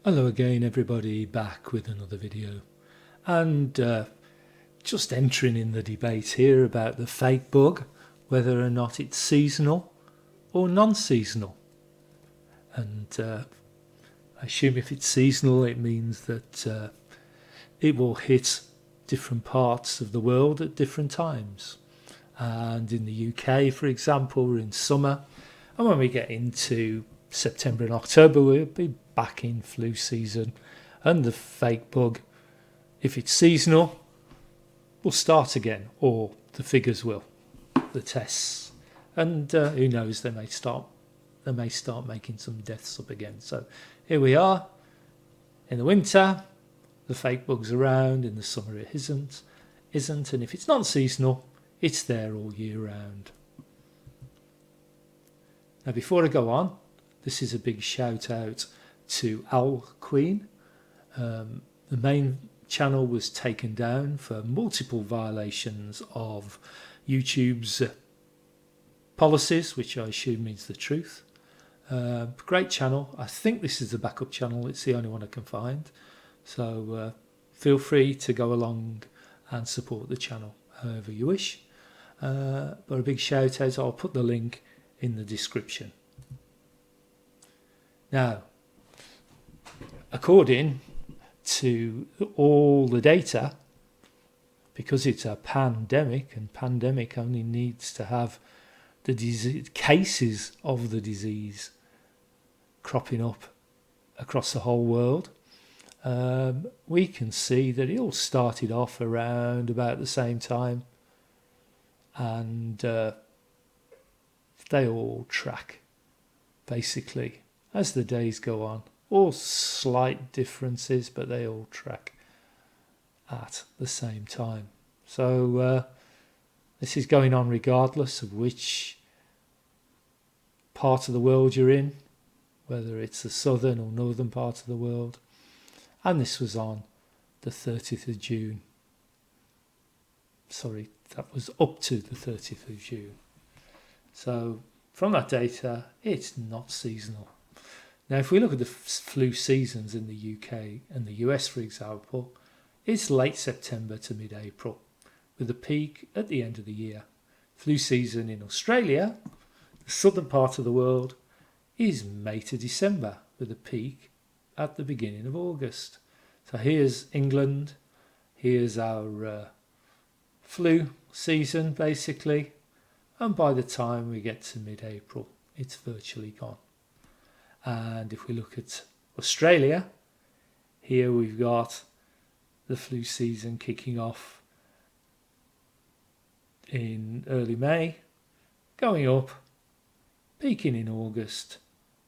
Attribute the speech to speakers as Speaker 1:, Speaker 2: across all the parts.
Speaker 1: Hello again everybody, back with another video and just entering in the debate here about the fake bug, whether or not it's seasonal or non-seasonal. And I assume if it's seasonal it means that it will hit different parts of the world at different times. And in the UK, for example, we're in summer, and when we get into September and October we'll be back in flu season, and the fake bug, if it's seasonal, will start again, or the figures will, the tests, and who knows, they may start making some deaths up again. So here we are in the winter, the fake bug's around, in the summer it isn't, and if it's not seasonal, it's there all year round. Now before I go on, this is a big shout out to Owl Queen. The main channel was taken down for multiple violations of YouTube's policies, which I assume means the truth. Great channel. I think this is the backup channel. It's the only one I can find. So feel free to go along and support the channel however you wish. But a big shout out, I'll put the link in the description. Now, according to all the data, because it's a pandemic, and pandemic only needs to have the cases of the disease cropping up across the whole world, we can see that it all started off around about the same time, and they all track basically as the days go on. All slight differences, but they all track at the same time. So this is going on regardless of which part of the world you're in, whether it's the southern or northern part of the world. And this was on the 30th of June. Sorry, that was up to the 30th of June. So from that data, it's not seasonal. Now, if we look at the flu seasons in the UK and the US, for example, it's late September to mid-April, with a peak at the end of the year. Flu season in Australia, the southern part of the world, is May to December, with a peak at the beginning of August. So here's England, here's our flu season, basically, and by the time we get to mid-April, it's virtually gone. And if we look at Australia, here we've got the flu season kicking off in early May, going up, peaking in August,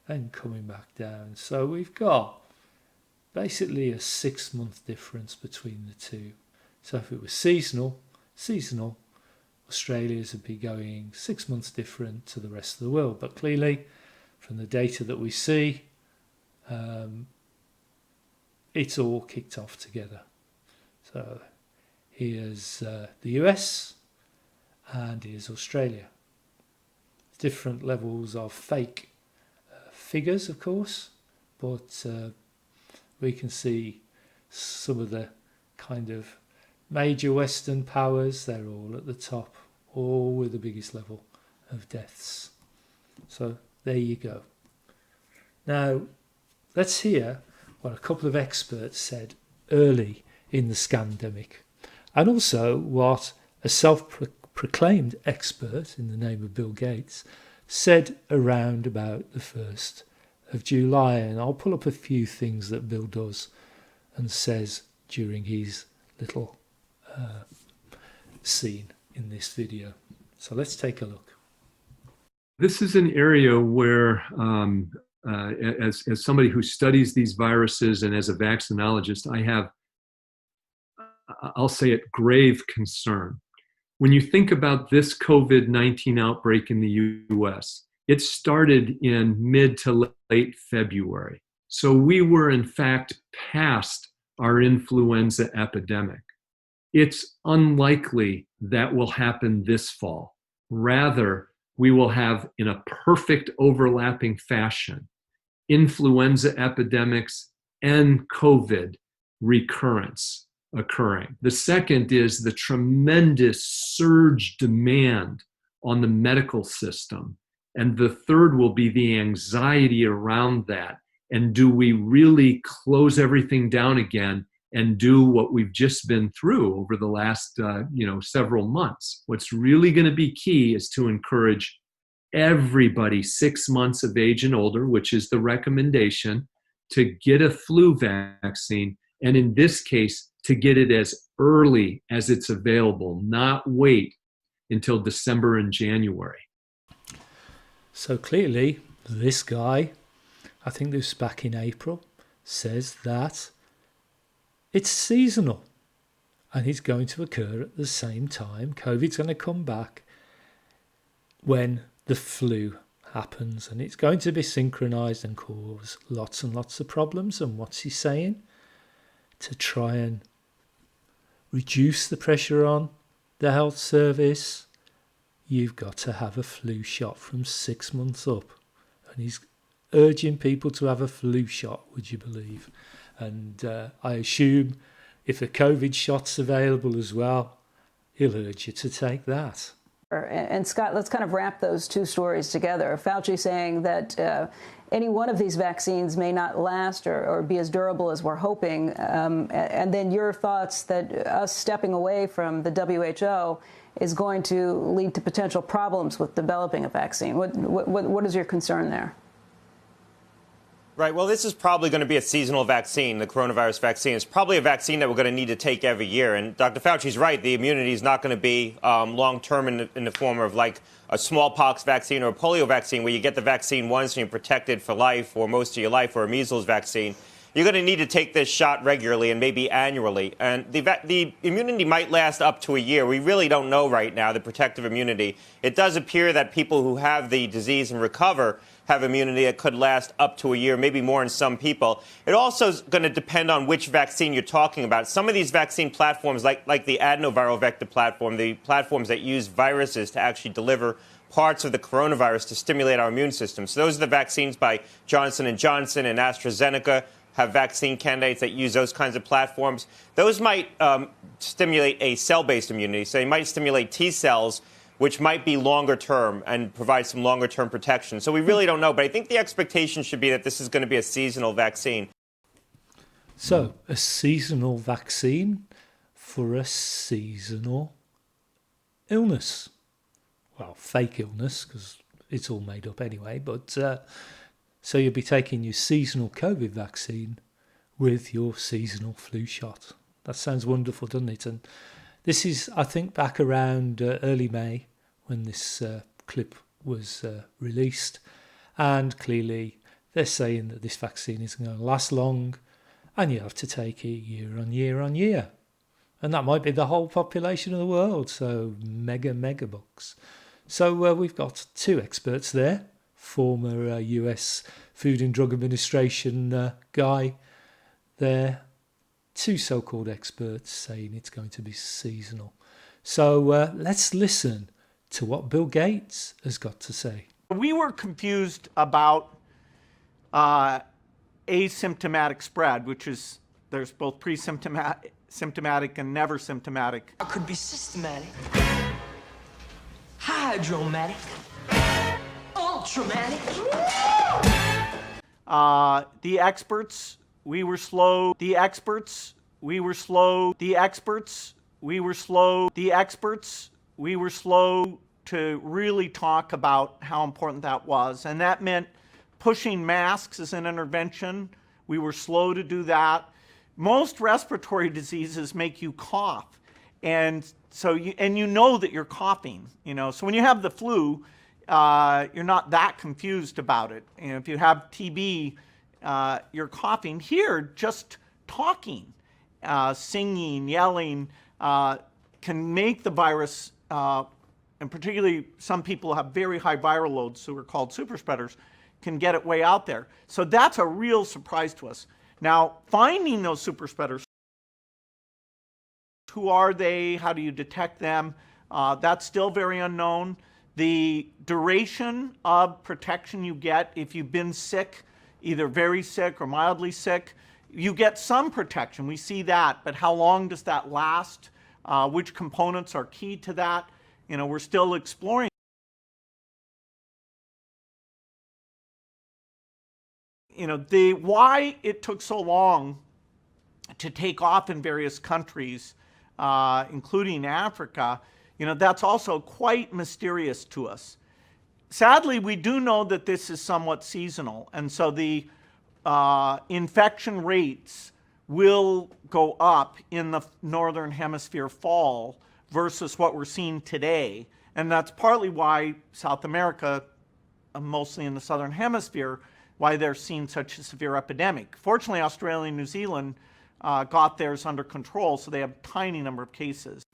Speaker 1: and coming back down. So we've got basically a 6-month difference between the two. So if it was seasonal, Australia's would be going 6 months different to the rest of the world. But clearly, from the data that we see, it's all kicked off together. So here's the US and here's Australia. Different levels of fake figures, of course, but we can see some of the kind of major Western powers. They're all at the top, all with the biggest level of deaths. So there you go. Now, let's hear what a couple of experts said early in the scandemic, and also what a self-proclaimed expert in the name of Bill Gates said around about the 1st of July. And I'll pull up a few things that Bill does and says during his little scene in this video. So let's take a look.
Speaker 2: This is an area where, as somebody who studies these viruses and as a vaccinologist, I have, I'll say it, grave concern. When you think about this COVID-19 outbreak in the US, it started in mid to late February. So we were in fact past our influenza epidemic. It's unlikely that will happen this fall. Rather, we will have, in a perfect overlapping fashion, influenza epidemics COVID recurrence occurring. The second is the tremendous surge demand on the medical system. And the third will be the anxiety around that. And do we really close everything down again and do what we've just been through over the last several months? What's really going to be key is to encourage everybody 6 months of age and older, which is the recommendation, to get a flu vaccine, and in this case, to get it as early as it's available, not wait until December and January.
Speaker 1: So clearly, this guy, I think this was back in April, says that it's seasonal and it's going to occur at the same time. COVID's going to come back when the flu happens, and it's going to be synchronized and cause lots and lots of problems. And what's he saying? To try and reduce the pressure on the health service, you've got to have a flu shot from 6 months up. And he's urging people to have a flu shot, would you believe? And I assume if a COVID shot's available as well, he'll urge you to take that.
Speaker 3: And Scott, let's kind of wrap those two stories together. Fauci saying that any one of these vaccines may not last or be as durable as we're hoping. And then your thoughts that us stepping away from the WHO is going to lead to potential problems with developing a vaccine. What is your concern there?
Speaker 4: Right. Well, this is probably going to be a seasonal vaccine. The coronavirus vaccine is probably a vaccine that we're going to need to take every year. And Dr. Fauci's right. The immunity is not going to be long-term in the form of like a smallpox vaccine or a polio vaccine where you get the vaccine once and you're protected for life or most of your life, or a measles vaccine. You're going to need to take this shot regularly and maybe annually. And the immunity might last up to a year. We really don't know right now, the protective immunity. It does appear that people who have the disease and recover have immunity that could last up to a year, maybe more in some people. It also is going to depend on which vaccine you're talking about. Some of these vaccine platforms, like the adenoviral vector platform, the platforms that use viruses to actually deliver parts of the coronavirus to stimulate our immune system. So those are the vaccines by Johnson & Johnson and AstraZeneca, have vaccine candidates that use those kinds of platforms. Those might stimulate a cell-based immunity. So they might stimulate T cells, which might be longer term and provide some longer term protection. So we really don't know, but I think the expectation should be that this is going to be a seasonal vaccine.
Speaker 1: So a seasonal vaccine for a seasonal illness. Well, fake illness, because it's all made up anyway. But so you'll be taking your seasonal COVID vaccine with your seasonal flu shot. That sounds wonderful, doesn't it? And this is, I think, back around early May when this clip was released. And clearly they're saying that this vaccine isn't going to last long and you have to take it year on year on year. And that might be the whole population of the world. So mega bucks. So we've got two experts there. Former US Food and Drug Administration guy there. Two so-called experts saying it's going to be seasonal. So let's listen to what Bill Gates has got to say.
Speaker 5: We were confused about asymptomatic spread, which is there's both pre-symptomatic and never symptomatic.
Speaker 6: It could be systematic, hydromatic, ultramatic.
Speaker 5: The experts, we were slow. The experts, we were slow. The experts, we were slow. The experts, we were slow to really talk about how important that was. And that meant pushing masks as an intervention. We were slow to do that. Most respiratory diseases make you cough. And so you know that you're coughing, you know. So when you have the flu, you're not that confused about it. You know, if you have TB, you're coughing. Here, just talking, singing, yelling, can make the virus, and particularly some people have very high viral loads, who are called super spreaders, can get it way out there. So that's a real surprise to us. Now, finding those super spreaders, who are they? How do you detect them? That's still very unknown. The duration of protection you get if you've been sick, either very sick or mildly sick, You get some protection, we see that, but how long does that last? Which components are key to that? We're still exploring. Why it took so long to take off in various countries, including Africa, that's also quite mysterious to us. Sadly, we do know that this is somewhat seasonal, and so the infection rates will go up in the northern hemisphere fall versus what we're seeing today. And that's partly why South America, mostly in the southern hemisphere, why they're seeing such a severe epidemic. Fortunately, Australia and New Zealand got theirs under control, so they have a tiny number of cases.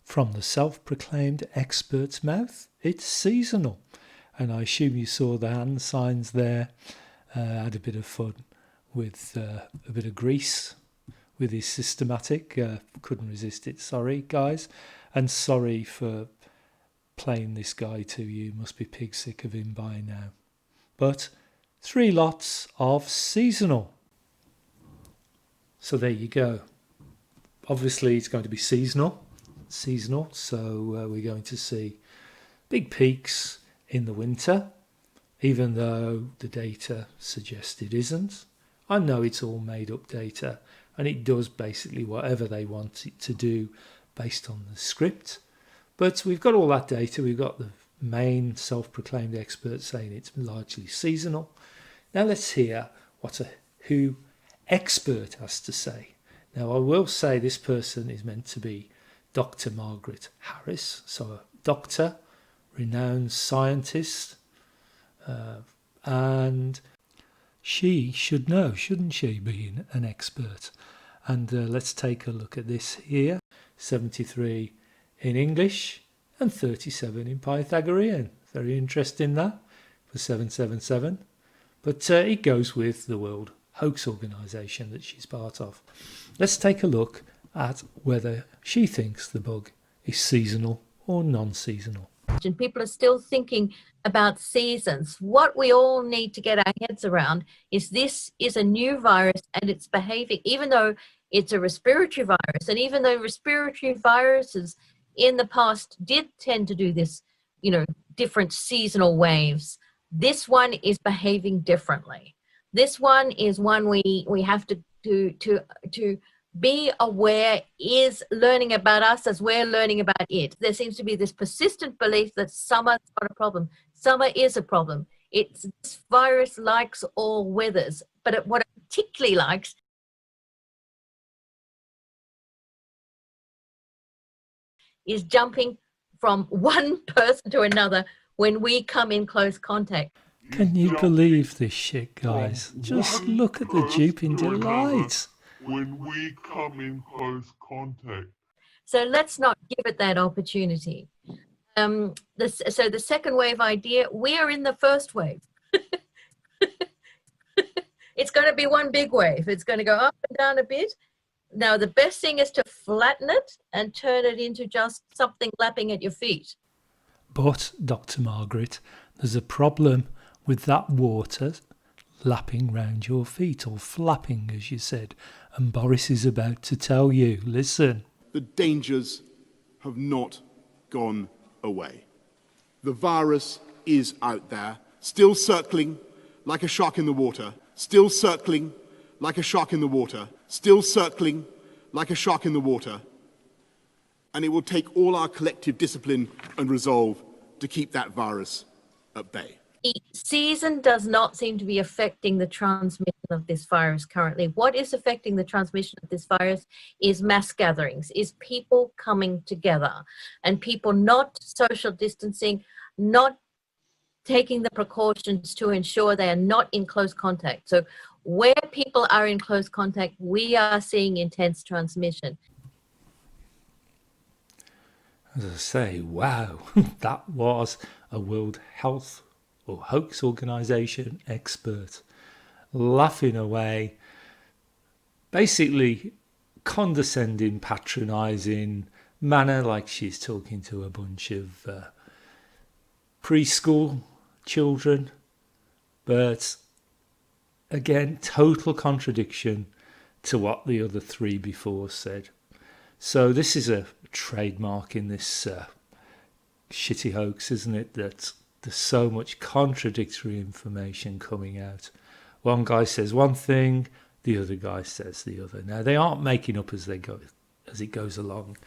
Speaker 1: From the self-proclaimed expert's mouth, it's seasonal. And I assume you saw the hand signs there. Had a bit of fun with a bit of grease with his systematic. Couldn't resist it. Sorry, guys. And sorry for playing this guy to you. Must be pig sick of him by now. But 3 lots of seasonal. So there you go. Obviously, it's going to be seasonal. So we're going to see big peaks in the winter, even though the data suggests it isn't. I know it's all made up data, and it does basically whatever they want it to do based on the script. But we've got all that data. We've got the main self-proclaimed expert saying it's largely seasonal. Now let's hear what a WHO expert has to say. Now I will say this person is meant to be Dr. Margaret Harris, so a doctor, renowned scientist, and she should know, shouldn't she, being an expert? And let's take a look at this here. 73 in English and 37 in Pythagorean. Very interesting that for 777. But it goes with the World Hoax Organization that she's part of. Let's take a look at whether she thinks the bug is seasonal or non-seasonal.
Speaker 7: And people are still thinking about seasons. What we all need to get our heads around is this is a new virus and it's behaving, even though it's a respiratory virus, and even though respiratory viruses in the past did tend to do this, different seasonal waves, this one is behaving differently. This one is one we have to be aware is learning about us as we're learning about it. There seems to be this persistent belief that summer's not a problem. Summer is a problem. This virus likes all weathers, but what it particularly likes is jumping from one person to another when we come in close contact.
Speaker 1: Can you believe this shit, guys? Just look at the duping delight.
Speaker 8: When we come in close contact.
Speaker 7: So let's not give it that opportunity. So the second wave idea, we are in the first wave. It's going to be one big wave. It's going to go up and down a bit. Now, the best thing is to flatten it and turn it into just something lapping at your feet.
Speaker 1: But, Dr. Margaret, there's a problem with that water lapping round your feet, or flapping, as you said. And Boris is about to tell you, listen.
Speaker 9: The dangers have not gone away. The virus is out there, still circling like a shark in the water, still circling like a shark in the water, still circling like a shark in the water. And it will take all our collective discipline and resolve to keep that virus at bay.
Speaker 7: The season does not seem to be affecting the transmission of this virus currently. What is affecting the transmission of this virus is mass gatherings, is people coming together, and people not social distancing, not taking the precautions to ensure they are not in close contact. So where people are in close contact, we are seeing intense transmission.
Speaker 1: As I say, wow, that was a World Health or Hoax Organization expert laughing away, basically condescending, patronizing manner, like she's talking to a bunch of preschool children. But again, total contradiction to what the other three before said. So this is a trademark in this shitty hoax, isn't it? That there's so much contradictory information coming out. One guy says one thing, the other guy says the other. Now, they aren't making up as it goes along.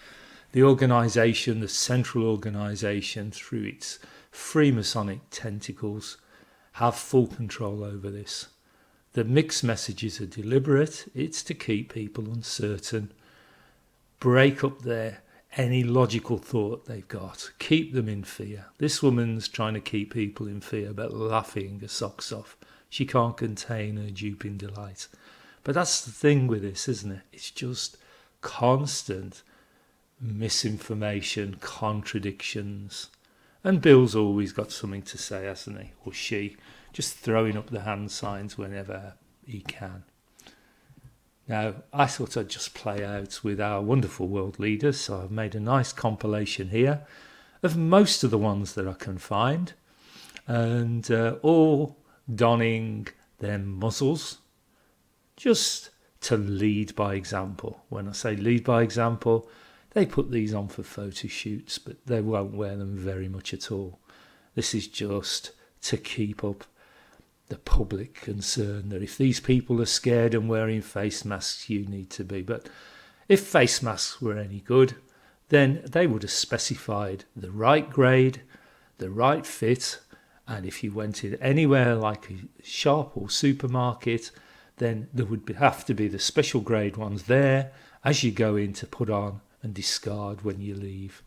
Speaker 1: The organisation, the central organisation, through its Freemasonic tentacles, have full control over this. The mixed messages are deliberate. It's to keep people uncertain, break up any logical thought they've got, keep them in fear. This woman's trying to keep people in fear, but laughing her socks off. She can't contain her duping delight. But that's the thing with this, isn't it? It's just constant misinformation, contradictions. And Bill's always got something to say, hasn't he? Or she, just throwing up the hand signs whenever he can. Now, I thought I'd just play out with our wonderful world leaders, so I've made a nice compilation here of most of the ones that I can find, and all donning their muzzles, just to lead by example. When I say lead by example, they put these on for photo shoots, but they won't wear them very much at all. This is just to keep up the public concern that if these people are scared and wearing face masks, you need to be. But if face masks were any good, then they would have specified the right grade, the right fit, and if you went in anywhere like a shop or supermarket, then there would have to be the special grade ones there as you go in to put on and discard when you leave.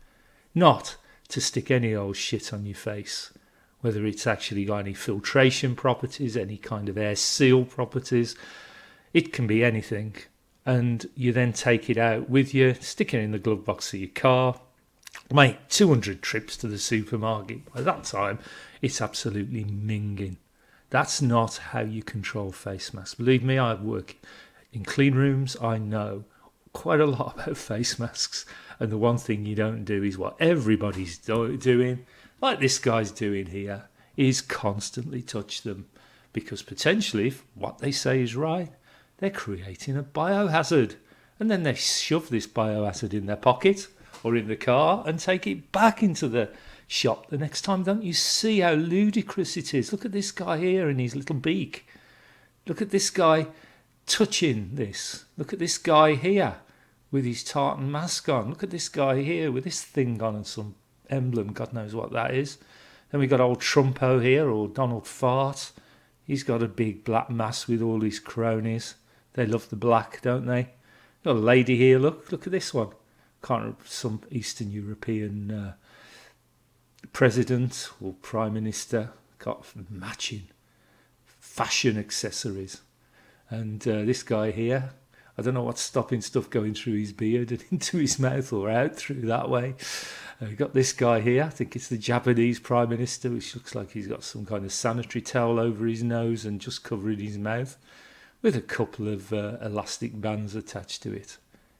Speaker 1: Not to stick any old shit on your face, whether it's actually got any filtration properties, any kind of air seal properties. It can be anything. And you then take it out with you, stick it in the glove box of your car, make 200 trips to the supermarket. By that time, it's absolutely minging. That's not how you control face masks. Believe me, I work in clean rooms. I know quite a lot about face masks. And the one thing you don't do is what everybody's doing, like this guy's doing here, is constantly touch them. Because potentially, if what they say is right, they're creating a biohazard. And then they shove this biohazard in their pocket or in the car and take it back into the shop the next time. Don't you see how ludicrous it is? Look at this guy here and his little beak. Look at this guy touching this. Look at this guy here with his tartan mask on. Look at this guy here with this thing on and some emblem. God knows what that is. Then we got old Trumpo here, or Donald Fart. He's got a big black mask with all his cronies. They love the black, don't they? Got a lady here, look at this one. Can't remember, some Eastern European president or prime minister got matching fashion accessories. And this guy here, I don't know what's stopping stuff going through his beard and into his mouth or out through that way. We've got this guy here, I think it's the Japanese prime minister, which looks like he's got some kind of sanitary towel over his nose and just covering his mouth with a couple of elastic bands attached to it.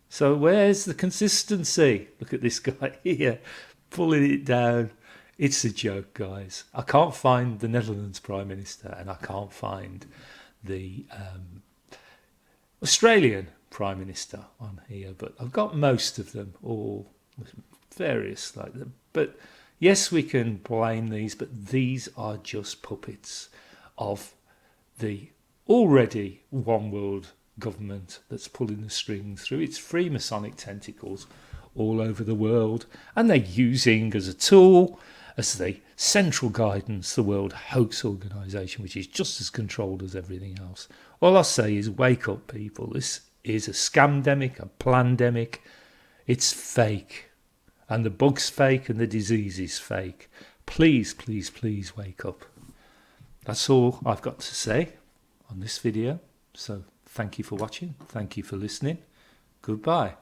Speaker 1: So where's the consistency? Look at this guy here, pulling it down. It's a joke, guys. I can't find the Netherlands Prime Minister, and I can't find the Australian Prime Minister on here, but I've got most of them, all various like them. But yes, we can blame these, but these are just puppets of the already one world government that's pulling the strings through its Freemasonic tentacles all over the world, and they're using as a tool, as the central guidance, the World Hoax Organization, which is just as controlled as everything else. All I say is wake up, people. This is a scamdemic, a plandemic. It's fake, and the bug's fake, and the disease is fake. Please, please, please wake up. That's all I've got to say on this video. So thank you for watching. Thank you for listening. Goodbye.